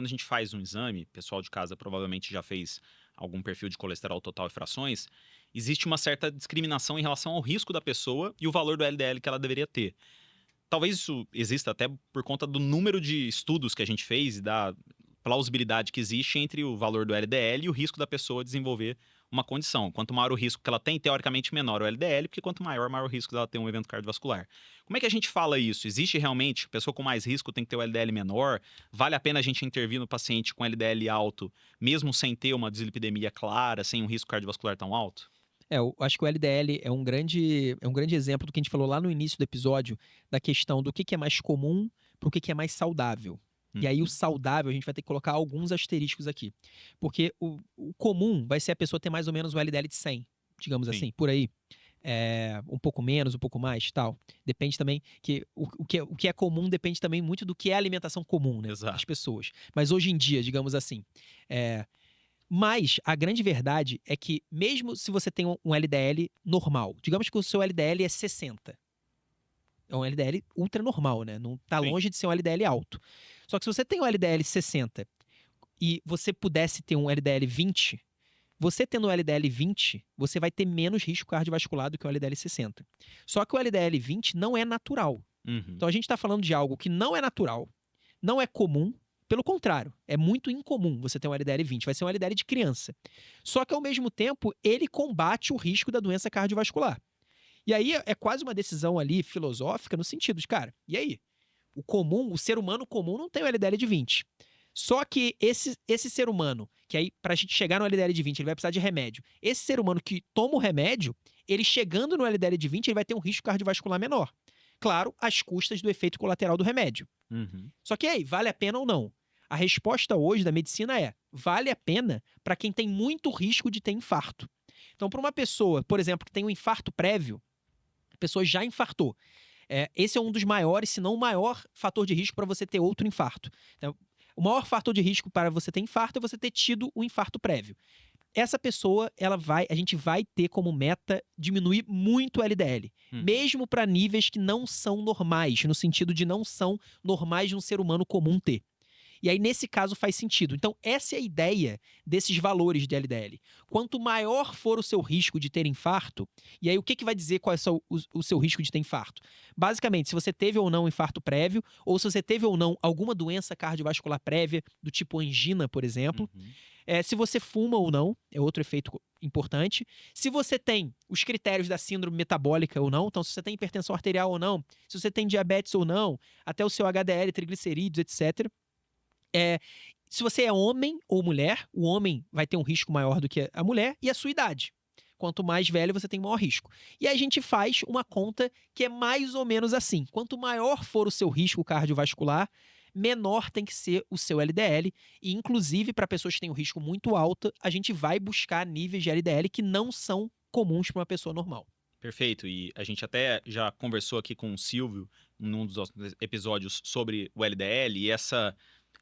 Quando a gente faz um exame, o pessoal de casa provavelmente já fez algum perfil de colesterol total e frações, existe uma certa discriminação em relação ao risco da pessoa e o valor do LDL que ela deveria ter. Talvez isso exista até por conta do número de estudos que a gente fez e da plausibilidade que existe entre o valor do LDL e o risco da pessoa desenvolver uma condição. Quanto maior o risco que ela tem, teoricamente menor o LDL, porque quanto maior, maior o risco dela ter um evento cardiovascular. Como é que a gente fala isso? Existe realmente, pessoa com mais risco tem que ter o LDL menor? Vale a pena a gente intervir no paciente com LDL alto, mesmo sem ter uma dislipidemia clara, sem um risco cardiovascular tão alto? Eu acho que o LDL é um grande exemplo do que a gente falou lá no início do episódio, da questão do que é mais comum para o que é mais saudável. E aí o Uhum. saudável a gente vai ter que colocar alguns asteriscos aqui. Porque o comum vai ser a pessoa ter mais ou menos um LDL de 100, digamos Sim, assim, por aí. Um pouco menos, um pouco mais, tal. Depende também que o que é comum depende também muito do que é a alimentação comum, né, das exato. pessoas. Mas hoje em dia, digamos assim, eh, mas a grande verdade é que mesmo se você tem um LDL normal, digamos que o seu LDL é 60, é um LDL ultra normal, né, não tá Sim. longe de ser um LDL alto. Só que se você tem um LDL 60 e você pudesse ter um LDL 20, você tendo um LDL 20, você vai ter menos risco cardiovascular do que o LDL 60. Só que o LDL 20 não é natural. Uhum. Então a gente está falando de algo que não é natural, não é comum, pelo contrário, é muito incomum você ter um LDL 20, vai ser um LDL de criança. Só que ao mesmo tempo, ele combate o risco da doença cardiovascular. E aí é quase uma decisão ali filosófica no sentido de, cara, e aí? O comum, o ser humano comum não tem o LDL de 20. Só que esse ser humano, que aí pra gente chegar no LDL de 20, ele vai precisar de remédio. Esse ser humano que toma o remédio, ele chegando no LDL de 20, ele vai ter um risco cardiovascular menor. Claro, às custas do efeito colateral do remédio. Uhum. Só que aí, vale a pena ou não? A resposta hoje da medicina é: vale a pena para quem tem muito risco de ter infarto. Então, para uma pessoa, por exemplo, que tem um infarto prévio, a pessoa já infartou. Esse é um dos maiores, se não o maior fator de risco para você ter outro infarto. Então, o maior fator de risco para você ter infarto é você ter tido um infarto prévio. Essa pessoa, a gente vai ter como meta diminuir muito o LDL, Uhum. mesmo para níveis que não são normais, no sentido de não são normais de um ser humano comum ter. E aí, nesse caso, faz sentido. Então, essa é a ideia desses valores de LDL. Quanto maior for o seu risco de ter infarto, e aí o que vai dizer qual é o seu risco de ter infarto? Basicamente, se você teve ou não um infarto prévio, ou se você teve ou não alguma doença cardiovascular prévia, do tipo angina, por exemplo. Uhum. Se você fuma ou não, é outro efeito importante. Se você tem os critérios da síndrome metabólica ou não, então se você tem hipertensão arterial ou não, se você tem diabetes ou não, até o seu HDL, triglicerídeos, etc. Se você é homem ou mulher, o homem vai ter um risco maior do que a mulher e a sua idade. Quanto mais velho, você tem maior risco. E aí a gente faz uma conta que é mais ou menos assim. Quanto maior for o seu risco cardiovascular, menor tem que ser o seu LDL. E, inclusive, para pessoas que têm um risco muito alto, a gente vai buscar níveis de LDL que não são comuns para uma pessoa normal. Perfeito. E a gente até já conversou aqui com o Silvio, num dos nossos episódios, sobre o LDL e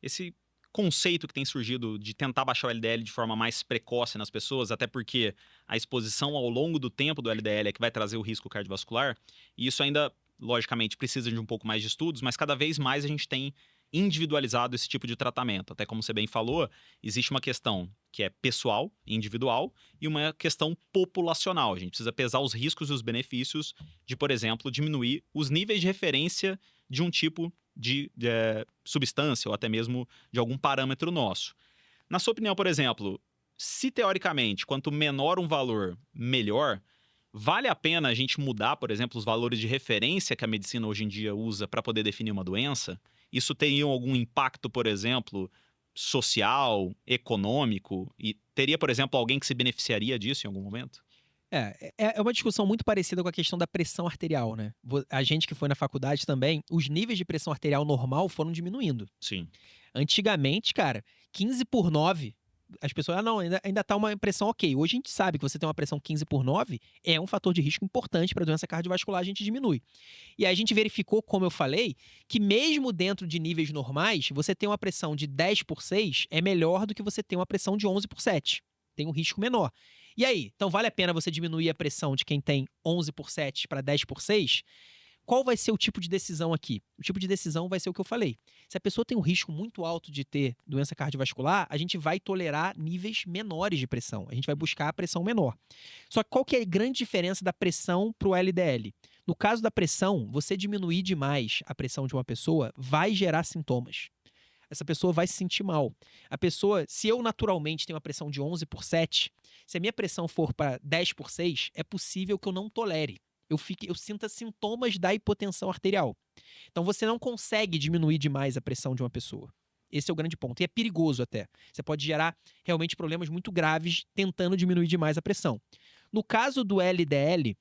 esse conceito que tem surgido de tentar baixar o LDL de forma mais precoce nas pessoas, até porque a exposição ao longo do tempo do LDL é que vai trazer o risco cardiovascular. E isso ainda, logicamente, precisa de um pouco mais de estudos, mas cada vez mais a gente tem individualizado esse tipo de tratamento. Até como você bem falou, existe uma questão que é pessoal, individual, e uma questão populacional. A gente precisa pesar os riscos e os benefícios de, por exemplo, diminuir os níveis de referência de um tipo de substância ou até mesmo de algum parâmetro nosso. Na sua opinião, por exemplo, se teoricamente quanto menor um valor, melhor, vale a pena a gente mudar, por exemplo, os valores de referência que a medicina hoje em dia usa para poder definir uma doença? Isso teria algum impacto, por exemplo, social, econômico? E teria, por exemplo, alguém que se beneficiaria disso em algum momento? É uma discussão muito parecida com a questão da pressão arterial, né? A gente que foi na faculdade também, os níveis de pressão arterial normal foram diminuindo. Sim. Antigamente, cara, 15/9, as pessoas, não, ainda tá uma pressão ok. Hoje a gente sabe que você tem uma pressão 15/9, é um fator de risco importante para doença cardiovascular, a gente diminui. E aí a gente verificou, como eu falei, que mesmo dentro de níveis normais, você ter uma pressão de 10/6 é melhor do que você ter uma pressão de 11/7. Tem um risco menor. E aí, então vale a pena você diminuir a pressão de quem tem 11/7 para 10/6? qual vai ser o tipo de decisão aqui? O tipo de decisão vai ser o que eu falei. Se a pessoa tem um risco muito alto de ter doença cardiovascular, a gente vai tolerar níveis menores de pressão. A gente vai buscar a pressão menor. Só que qual que é a grande diferença da pressão para o LDL? No caso da pressão, você diminuir demais a pressão de uma pessoa vai gerar sintomas. Essa pessoa vai se sentir mal. A pessoa, se eu naturalmente tenho uma pressão de 11/7, se a minha pressão for para 10/6, é possível que eu não tolere. Eu sinta sintomas da hipotensão arterial. Então você não consegue diminuir demais a pressão de uma pessoa. Esse é o grande ponto. E é perigoso até. Você pode gerar realmente problemas muito graves tentando diminuir demais a pressão. No caso do LDL,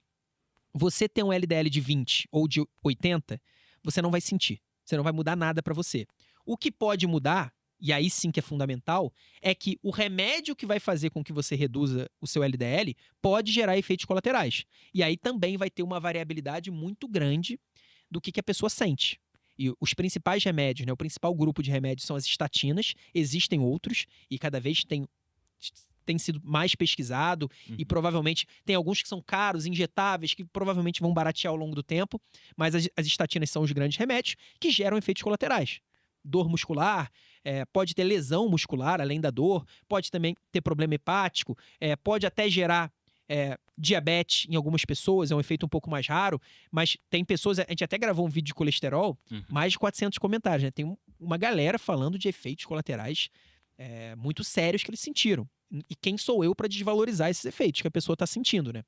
você ter um LDL de 20 ou de 80, você não vai sentir. Você não vai mudar nada para você. O que pode mudar, e aí sim que é fundamental, é que o remédio que vai fazer com que você reduza o seu LDL pode gerar efeitos colaterais. E aí também vai ter uma variabilidade muito grande do que a pessoa sente. E os principais remédios, né, o principal grupo de remédios são as estatinas, existem outros, e cada vez tem sido mais pesquisado, e provavelmente tem alguns que são caros, injetáveis, que provavelmente vão baratear ao longo do tempo, mas as estatinas são os grandes remédios que geram efeitos colaterais. Dor muscular, pode ter lesão muscular além da dor, pode também ter problema hepático, pode até gerar diabetes em algumas pessoas, é um efeito um pouco mais raro, mas tem pessoas, a gente até gravou um vídeo de colesterol, mais de 400 comentários, né? Tem uma galera falando de efeitos colaterais muito sérios que eles sentiram. E quem sou eu para desvalorizar esses efeitos que a pessoa está sentindo, né?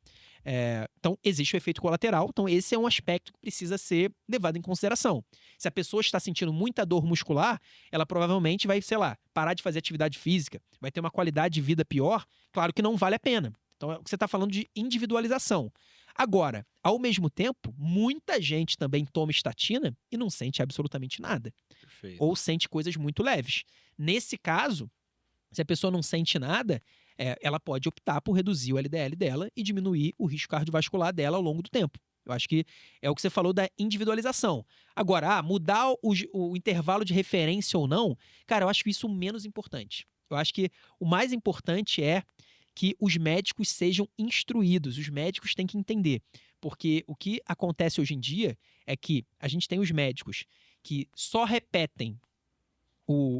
Então, existe o efeito colateral. Então, esse é um aspecto que precisa ser levado em consideração. Se a pessoa está sentindo muita dor muscular, ela provavelmente vai, sei lá, parar de fazer atividade física, vai ter uma qualidade de vida pior. Claro que não vale a pena. Então, você está falando de individualização. Agora, ao mesmo tempo, muita gente também toma estatina e não sente absolutamente nada. Perfeito. Ou sente coisas muito leves. Nesse caso, se a pessoa não sente nada, ela pode optar por reduzir o LDL dela e diminuir o risco cardiovascular dela ao longo do tempo. Eu acho que é o que você falou da individualização. Agora, mudar o intervalo de referência ou não, cara, eu acho isso o menos importante. Eu acho que o mais importante é que os médicos sejam instruídos. Os médicos têm que entender. Porque o que acontece hoje em dia é que a gente tem os médicos que só repetem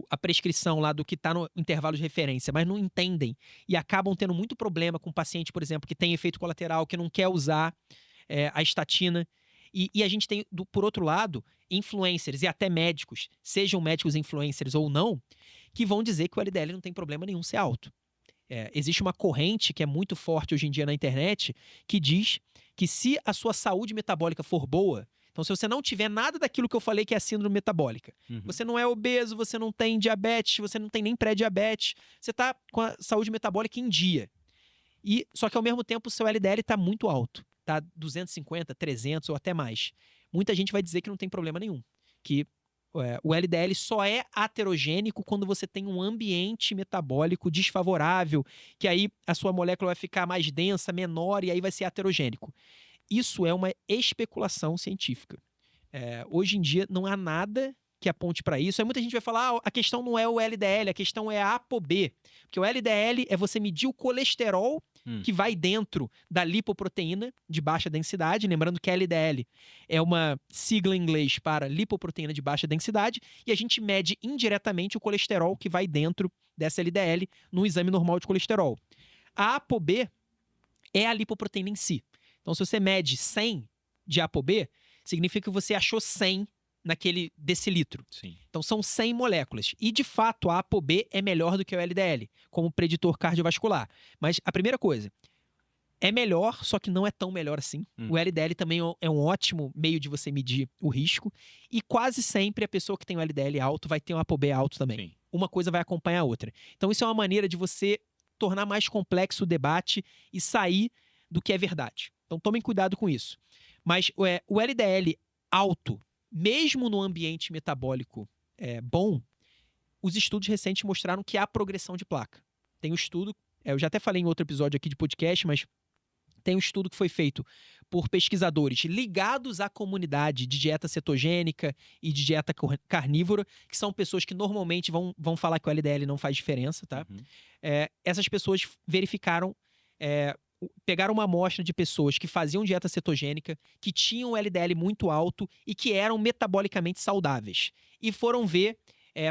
a prescrição lá do que está no intervalo de referência, mas não entendem e acabam tendo muito problema com o paciente, por exemplo, que tem efeito colateral, que não quer usar a estatina. E a gente tem, por outro lado, influencers e até médicos, sejam médicos influencers ou não, que vão dizer que o LDL não tem problema nenhum ser alto. Existe uma corrente que é muito forte hoje em dia na internet que diz que se a sua saúde metabólica for boa, então se você não tiver nada daquilo que eu falei que é a síndrome metabólica, você não é obeso, você não tem diabetes, você não tem nem pré-diabetes, você está com a saúde metabólica em dia. Só que ao mesmo tempo o seu LDL está muito alto, está 250, 300 ou até mais. Muita gente vai dizer que não tem problema nenhum, que o LDL só é aterogênico quando você tem um ambiente metabólico desfavorável, que aí a sua molécula vai ficar mais densa, menor, e aí vai ser aterogênico. Isso é uma especulação científica. Hoje em dia não há nada que aponte para isso. Aí muita gente vai falar, a questão não é o LDL, a questão é a ApoB. Porque o LDL é você medir o colesterol que vai dentro da lipoproteína de baixa densidade. Lembrando que LDL é uma sigla em inglês para lipoproteína de baixa densidade. E a gente mede indiretamente o colesterol que vai dentro dessa LDL no exame normal de colesterol. A ApoB é a lipoproteína em si. Então, se você mede 100 de ApoB, significa que você achou 100 naquele decilitro. Sim. Então, são 100 moléculas. E, de fato, a ApoB é melhor do que o LDL, como preditor cardiovascular. Mas a primeira coisa, é melhor, só que não é tão melhor assim. O LDL também é um ótimo meio de você medir o risco. E quase sempre a pessoa que tem o LDL alto vai ter um ApoB alto também. Sim. Uma coisa vai acompanhar a outra. Então, isso é uma maneira de você tornar mais complexo o debate e sair do que é verdade. Então, tomem cuidado com isso. Mas o LDL alto, mesmo no ambiente metabólico bom, os estudos recentes mostraram que há progressão de placa. Tem um estudo, eu já até falei em outro episódio aqui de podcast, mas tem um estudo que foi feito por pesquisadores ligados à comunidade de dieta cetogênica e de dieta carnívora, que são pessoas que normalmente vão falar que o LDL não faz diferença, tá? Essas pessoas verificaram pegaram uma amostra de pessoas que faziam dieta cetogênica, que tinham LDL muito alto e que eram metabolicamente saudáveis. E foram ver,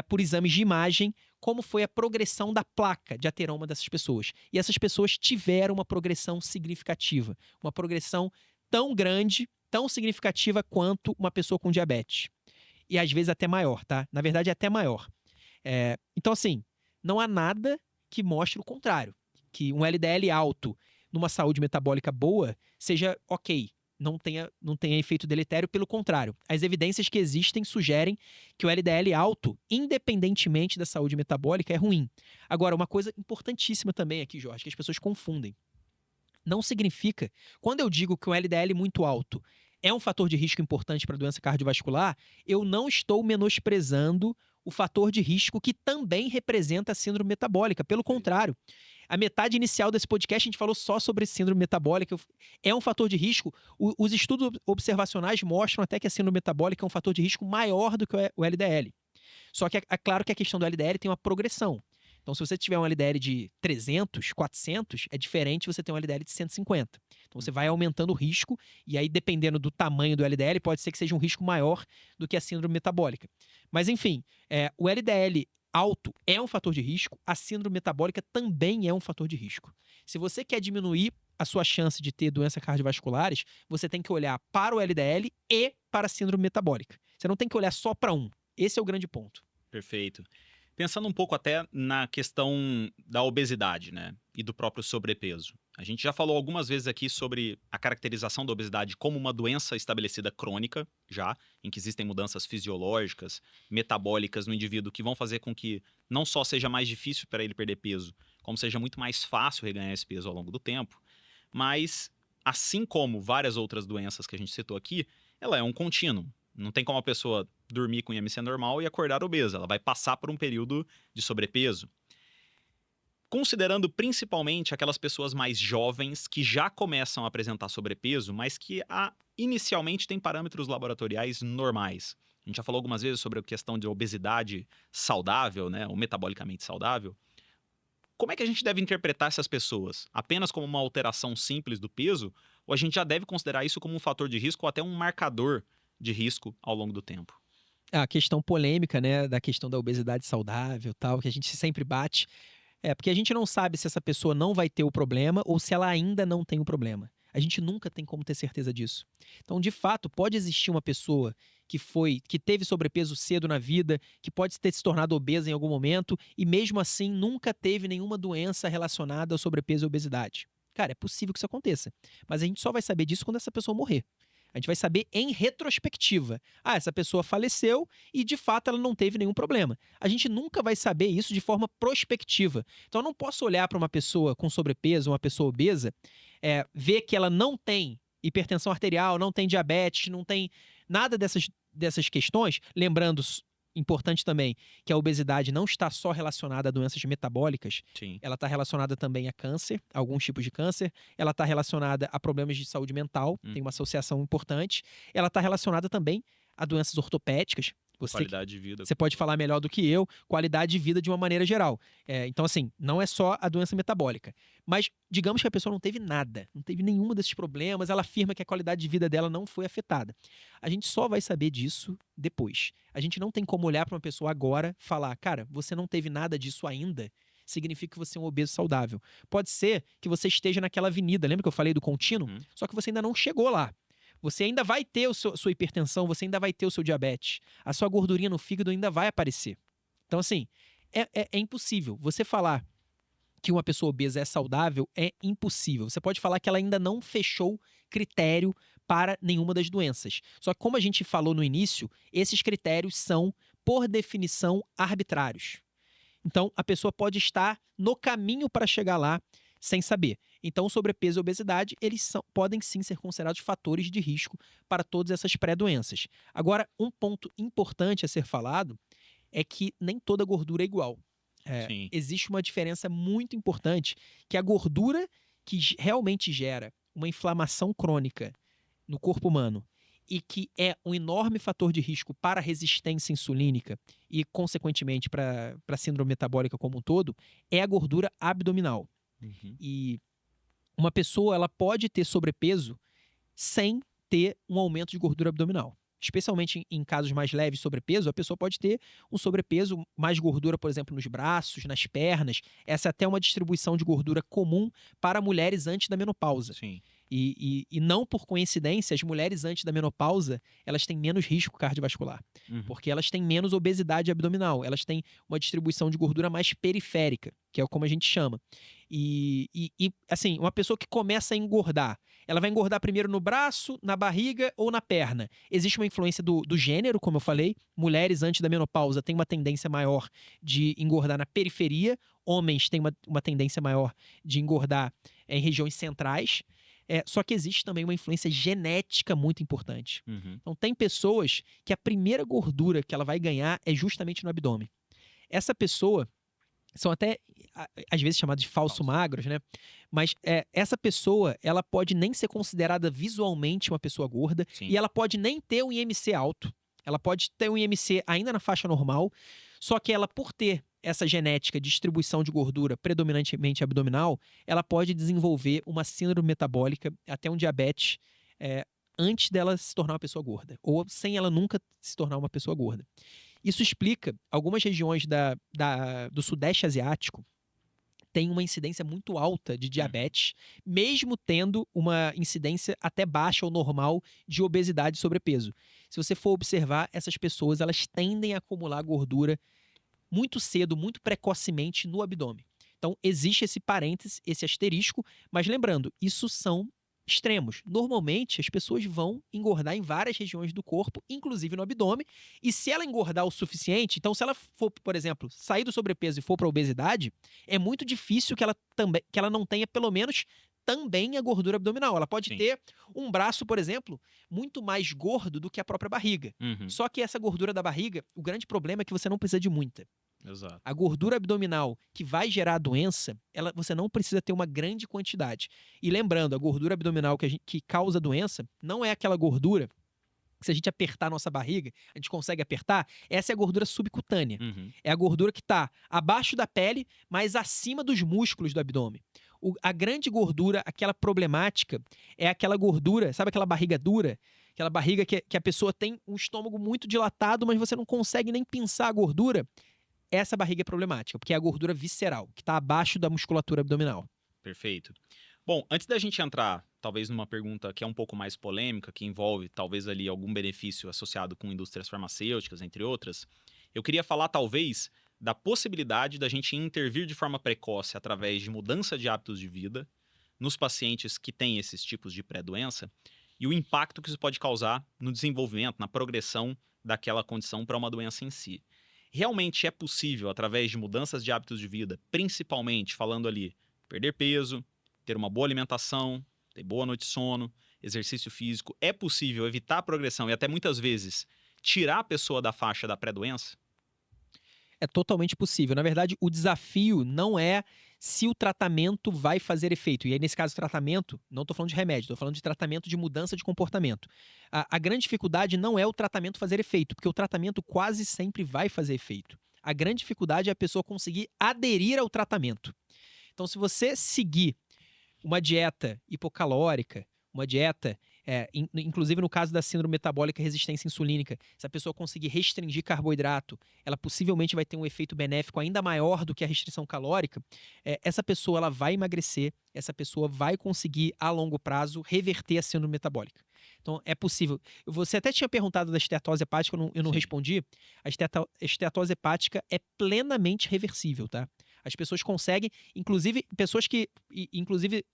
por exames de imagem, como foi a progressão da placa de ateroma dessas pessoas. E essas pessoas tiveram uma progressão significativa. Uma progressão tão grande, tão significativa quanto uma pessoa com diabetes. E às vezes até maior, tá? Na verdade, é até maior. Então, assim, não há nada que mostre o contrário. Que um LDL alto numa saúde metabólica boa seja ok, não tenha efeito deletério, pelo contrário. As evidências que existem sugerem que o LDL alto, independentemente da saúde metabólica, é ruim. Agora, uma coisa importantíssima também aqui, Jorge, que as pessoas confundem. Não significa, quando eu digo que um LDL muito alto é um fator de risco importante para a doença cardiovascular, eu não estou menosprezando o fator de risco que também representa a síndrome metabólica. Pelo contrário, a metade inicial desse podcast a gente falou só sobre síndrome metabólica. É um fator de risco. Os estudos observacionais mostram até que a síndrome metabólica é um fator de risco maior do que o LDL. Só que é claro que a questão do LDL tem uma progressão. Então, se você tiver um LDL de 300, 400, é diferente você ter um LDL de 150. Então, você vai aumentando o risco, e aí, dependendo do tamanho do LDL, pode ser que seja um risco maior do que a síndrome metabólica. Mas, enfim, o LDL alto é um fator de risco, a síndrome metabólica também é um fator de risco. Se você quer diminuir a sua chance de ter doenças cardiovasculares, você tem que olhar para o LDL e para a síndrome metabólica. Você não tem que olhar só para um. Esse é o grande ponto. Perfeito. Pensando um pouco até na questão da obesidade, né? E do próprio sobrepeso. A gente já falou algumas vezes aqui sobre a caracterização da obesidade como uma doença estabelecida crônica, já, em que existem mudanças fisiológicas, metabólicas no indivíduo que vão fazer com que não só seja mais difícil para ele perder peso, como seja muito mais fácil reganhar esse peso ao longo do tempo. Mas, assim como várias outras doenças que a gente citou aqui, ela é um contínuo. Não tem como a pessoa dormir com IMC normal e acordar obesa. Ela vai passar por um período de sobrepeso. Considerando principalmente aquelas pessoas mais jovens que já começam a apresentar sobrepeso, mas que inicialmente têm parâmetros laboratoriais normais. A gente já falou algumas vezes sobre a questão de obesidade saudável, né, ou metabolicamente saudável. Como é que a gente deve interpretar essas pessoas? Apenas como uma alteração simples do peso? Ou a gente já deve considerar isso como um fator de risco ou até um marcador de risco ao longo do tempo? A questão polêmica, né, da questão da obesidade saudável, tal, que a gente sempre bate, porque a gente não sabe se essa pessoa não vai ter o problema ou se ela ainda não tem o problema. A gente nunca tem como ter certeza disso. Então, de fato, pode existir uma pessoa que teve sobrepeso cedo na vida, que pode ter se tornado obesa em algum momento e mesmo assim nunca teve nenhuma doença relacionada ao sobrepeso e obesidade. Cara, é possível que isso aconteça, mas a gente só vai saber disso quando essa pessoa morrer. A gente vai saber em retrospectiva. Essa pessoa faleceu e, de fato, ela não teve nenhum problema. A gente nunca vai saber isso de forma prospectiva. Então, eu não posso olhar para uma pessoa com sobrepeso, uma pessoa obesa, ver que ela não tem hipertensão arterial, não tem diabetes, não tem nada dessas questões. Lembrando, importante também, que a obesidade não está só relacionada a doenças metabólicas. Sim. Ela está relacionada também a câncer, alguns tipos de câncer. Ela está relacionada a problemas de saúde mental, tem uma associação importante. Ela está relacionada também a doenças ortopédicas. Qualidade de vida. Você pode falar melhor do que eu, qualidade de vida de uma maneira geral. Então, assim, não é só a doença metabólica. Mas, digamos que a pessoa não teve nada, não teve nenhum desses problemas, ela afirma que a qualidade de vida dela não foi afetada. A gente só vai saber disso depois. A gente não tem como olhar para uma pessoa agora e falar, cara, você não teve nada disso ainda, significa que você é um obeso saudável. Pode ser que você esteja naquela avenida, lembra que eu falei do contínuo? Só que você ainda não chegou lá. Você ainda vai ter sua hipertensão, você ainda vai ter o seu diabetes. A sua gordurinha no fígado ainda vai aparecer. Então, assim, é impossível. Você falar que uma pessoa obesa é saudável é impossível. Você pode falar que ela ainda não fechou critério para nenhuma das doenças. Só que, como a gente falou no início, esses critérios são, por definição, arbitrários. Então, a pessoa pode estar no caminho para chegar lá sem saber. Então, sobrepeso e obesidade, eles podem sim ser considerados fatores de risco para todas essas pré-doenças. Agora, um ponto importante a ser falado é que nem toda gordura é igual. Existe uma diferença muito importante, que a gordura que realmente gera uma inflamação crônica no corpo humano e que é um enorme fator de risco para a resistência insulínica e, consequentemente, para a síndrome metabólica como um todo, é a gordura abdominal. E uma pessoa ela pode ter sobrepeso sem ter um aumento de gordura abdominal. Especialmente em casos mais leves de sobrepeso, a pessoa pode ter um sobrepeso, mais gordura, por exemplo, nos braços, nas pernas. Essa é até uma distribuição de gordura comum para mulheres antes da menopausa. Sim. E não por coincidência, as mulheres antes da menopausa, elas têm menos risco cardiovascular, porque elas têm menos obesidade abdominal, elas têm uma distribuição de gordura mais periférica, que é como a gente chama. Assim, uma pessoa que começa a engordar, ela vai engordar primeiro no braço, na barriga ou na perna. Existe uma influência do gênero, como eu falei. Mulheres antes da menopausa têm uma tendência maior de engordar na periferia, homens têm uma tendência maior de engordar em regiões centrais. Só que existe também uma influência genética muito importante. Então, tem pessoas que a primeira gordura que ela vai ganhar é justamente no abdômen. Essa pessoa, são até, às vezes, chamadas de falso magros, né? Mas essa pessoa, ela pode nem ser considerada visualmente uma pessoa gorda. Sim. E ela pode nem ter um IMC alto. Ela pode ter um IMC ainda na faixa normal, só que ela, por ter essa genética de distribuição de gordura predominantemente abdominal, ela pode desenvolver uma síndrome metabólica, até um diabetes, antes dela se tornar uma pessoa gorda, ou sem ela nunca se tornar uma pessoa gorda. Isso explica algumas regiões do Sudeste Asiático têm uma incidência muito alta de diabetes, mesmo tendo uma incidência até baixa ou normal de obesidade e sobrepeso. Se você for observar, essas pessoas elas tendem a acumular gordura muito cedo, muito precocemente no abdômen. Então, existe esse parêntese, esse asterisco, mas lembrando, isso são extremos. Normalmente, as pessoas vão engordar em várias regiões do corpo, inclusive no abdômen, e se ela engordar o suficiente, então se ela for, por exemplo, sair do sobrepeso e for para a obesidade, é muito difícil que ela não tenha pelo menos também a gordura abdominal. Ela pode ter um braço, por exemplo, muito mais gordo do que a própria barriga. Só que essa gordura da barriga, o grande problema é que você não precisa de muita. Exato. A gordura abdominal que vai gerar a doença, você não precisa ter uma grande quantidade. E lembrando, a gordura abdominal que causa a doença não é aquela gordura que, se a gente apertar a nossa barriga, a gente consegue apertar. Essa é a gordura subcutânea. É a gordura que está abaixo da pele, mas acima dos músculos do abdômen. A grande gordura, aquela problemática, é aquela gordura, sabe aquela barriga dura? Aquela barriga que a pessoa tem um estômago muito dilatado, mas você não consegue nem pinçar a gordura. Essa barriga é problemática, porque é a gordura visceral, que está abaixo da musculatura abdominal. Perfeito. Bom, antes da gente entrar, talvez, numa pergunta que é um pouco mais polêmica, que envolve, talvez, ali algum benefício associado com indústrias farmacêuticas, entre outras, eu queria falar, talvez, da possibilidade da gente intervir de forma precoce através de mudança de hábitos de vida nos pacientes que têm esses tipos de pré-doença e o impacto que isso pode causar no desenvolvimento, na progressão daquela condição para uma doença em si. Realmente é possível, através de mudanças de hábitos de vida, principalmente falando ali, perder peso, ter uma boa alimentação, ter boa noite de sono, exercício físico, é possível evitar a progressão e até muitas vezes tirar a pessoa da faixa da pré-doença? É totalmente possível. Na verdade, o desafio não é se o tratamento vai fazer efeito. E aí, nesse caso, tratamento, não estou falando de remédio, estou falando de tratamento de mudança de comportamento. A grande dificuldade não é o tratamento fazer efeito, porque o tratamento quase sempre vai fazer efeito. A grande dificuldade é a pessoa conseguir aderir ao tratamento. Então, se você seguir uma dieta hipocalórica, uma dieta, inclusive no caso da síndrome metabólica resistência insulínica, se a pessoa conseguir restringir carboidrato, ela possivelmente vai ter um efeito benéfico ainda maior do que a restrição calórica. Essa pessoa ela vai emagrecer, essa pessoa vai conseguir, a longo prazo, reverter a síndrome metabólica. Então, é possível. Você até tinha perguntado da esteatose hepática, eu não respondi. A esteatose hepática é plenamente reversível, tá? As pessoas conseguem, inclusive,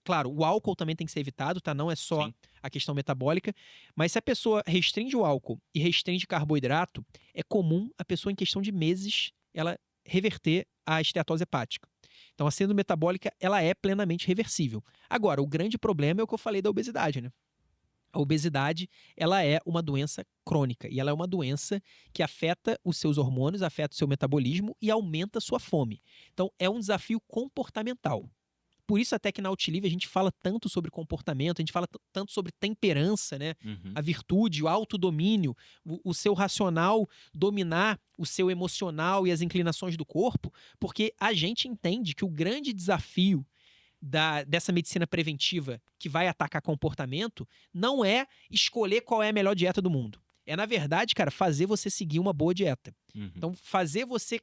claro, o álcool também tem que ser evitado, tá? Não é só a questão metabólica, mas se a pessoa restringe o álcool e restringe carboidrato, é comum a pessoa, em questão de meses, ela reverter a esteatose hepática. Então, a síndrome metabólica, ela é plenamente reversível. Agora, o grande problema é o que eu falei da obesidade, né? A obesidade, ela é uma doença crônica e ela é uma doença que afeta os seus hormônios, afeta o seu metabolismo e aumenta a sua fome. Então, é um desafio comportamental. Por isso, até que na Outlive a gente fala tanto sobre comportamento, a gente fala tanto sobre temperança, né? A virtude, o autodomínio, o seu racional dominar o seu emocional e as inclinações do corpo, porque a gente entende que o grande desafio dessa medicina preventiva que vai atacar comportamento não é escolher qual é a melhor dieta do mundo. É, na verdade, cara, fazer você seguir uma boa dieta. Uhum. Então, fazer você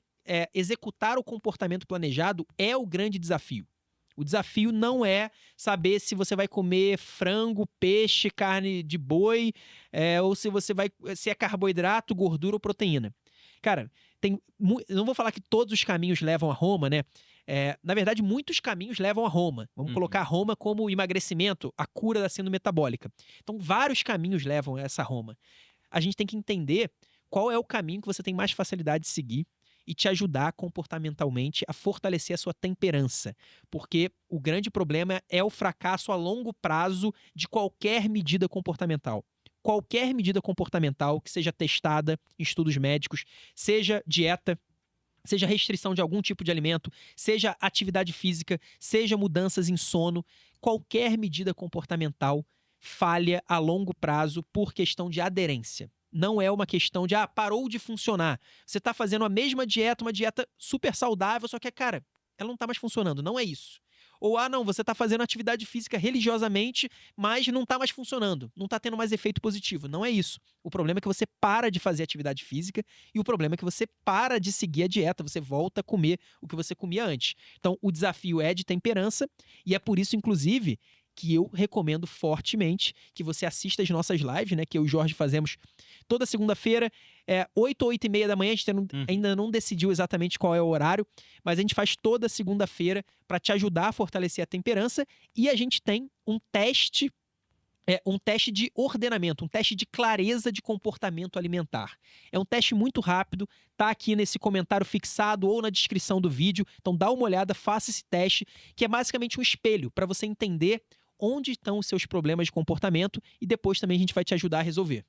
executar o comportamento planejado é o grande desafio. O desafio não é saber se você vai comer frango, peixe, carne de boi, ou se é carboidrato, gordura ou proteína. Cara, eu não vou falar que todos os caminhos levam a Roma, né? Na verdade, muitos caminhos levam a Roma. Vamos colocar a Roma como emagrecimento, a cura da síndrome metabólica. Então, vários caminhos levam a essa Roma. A gente tem que entender qual é o caminho que você tem mais facilidade de seguir e te ajudar comportamentalmente a fortalecer a sua temperança. Porque o grande problema é o fracasso a longo prazo de qualquer medida comportamental. Qualquer medida comportamental que seja testada em estudos médicos, seja dieta, seja restrição de algum tipo de alimento, seja atividade física, seja mudanças em sono, qualquer medida comportamental falha a longo prazo por questão de aderência. Não é uma questão de, parou de funcionar. Você está fazendo a mesma dieta, uma dieta super saudável, só que, cara, ela não está mais funcionando. Não é isso. Ou, não, você está fazendo atividade física religiosamente, mas não está mais funcionando. Não está tendo mais efeito positivo. Não é isso. O problema é que você para de fazer atividade física e o problema é que você para de seguir a dieta. Você volta a comer o que você comia antes. Então, o desafio é de temperança e é por isso, inclusive, que eu recomendo fortemente que você assista as nossas lives, né? Que eu e o Jorge fazemos toda segunda-feira, 8 ou 8h30 da manhã. A gente ainda não decidiu exatamente qual é o horário, mas a gente faz toda segunda-feira para te ajudar a fortalecer a temperança. E a gente tem um teste de ordenamento, um teste de clareza de comportamento alimentar. É um teste muito rápido, tá aqui nesse comentário fixado ou na descrição do vídeo. Então dá uma olhada, faça esse teste, que é basicamente um espelho para você entender onde estão os seus problemas de comportamento e depois também a gente vai te ajudar a resolver.